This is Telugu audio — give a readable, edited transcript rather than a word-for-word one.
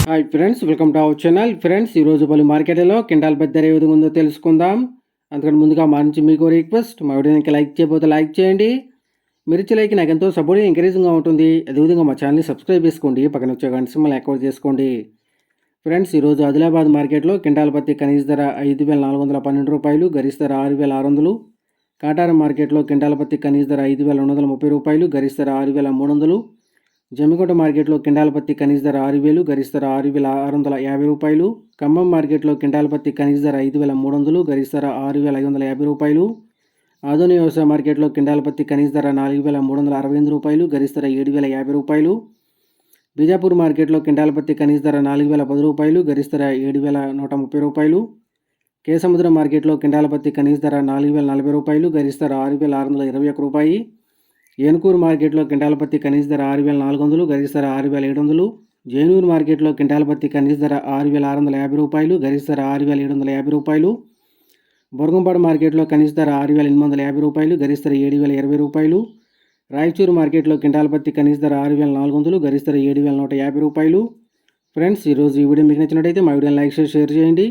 Hi friends, welcome to our channel. Friends, ఈరోజు పలు మార్కెట్లో క్వింటాల్ పెద్ద ఏ విధంగా ఉందో తెలుసుకుందాం. అందుకని ముందుగా మా నుంచి మీకు రిక్వెస్ట్, మా వీడియోకి లైక్ చేయకపోతే లైక్ చేయండి. మిర్చి లైక్ నాకు ఎంతో సపోర్ట్ ఎంకరేజింగ్గా ఉంటుంది. అదేవిధంగా మా ఛానల్ని సబ్స్క్రైబ్ చేసుకోండి, పక్కన వచ్చే గంట సింబల్ యాక్టివేట్ చేసుకోండి. ఫ్రెండ్స్, ఈరోజు ఆదిలాబాద్ మార్కెట్లో క్వింటాల్ పత్తి కనీస ధర 5,412 రూపాయలు, గరిష్ట ధర 6,600. కాటారం మార్కెట్లో క్వింటాల్ పత్తి కనీస ధర 5,230 రూపాయలు, గరిష్ట ధర 6,300. జమ్మికోట మార్కెట్లో క్వింటాల్ పత్తి కనీస ధర 6,000, గరిష్ట ధర 6,650 రూపాయలు. ఖమ్మం మార్కెట్లో క్వింటాల్ పత్తి కనీస ధర 5,300, గరిష్ట ధర 6,550 రూపాయలు. ఆధునిక వ్యవసాయ మార్కెట్లో క్వింటాల్ పత్తి కనీస ధర 4,368 రూపాయలు, గరిష్ట ధర 7,050 రూపాయలు. బీజాపూర్ మార్కెట్లో క్వింటాల్ పత్తి కనీస ధర 4,010 రూపాయలు, గరిష్ట ధర 7,130 రూపాయలు. కేసముద్రం మార్కెట్లో క్వింటాల్ పత్తి కనీస ధర 4,040 రూపాయలు, గరిష్ట ధర 6,621 రూపాయి. ఏనుకూరు మార్కెట్లో క్వింటాల్ పత్తి కనీస ధర 6,400, గరిష్ట ధర 6,700. జైనూరు మార్కెట్లో క్వింటాల్ పత్తి కనీస ధర 6,650 రూపాయలు, గరిష్ట ధర 6,750 రూపాయలు. బొరగంపాడు మార్కెట్లో కనీస ధర 6,850 రూపాయలు, గరిష్ట ధర 7,020 రూపాయలు. రాయచూరు మార్కెట్లో క్వింటాల్ పత్తి కనీస ధర 6,400, గరిష్ట ధర 7,150 రూపాయలు. ఫ్రెండ్స్, ఈరోజు ఈ వీడియో మీకు నచ్చినట్టయితే మా వీడియోని లైక్ చేసి షేర్ చేయండి.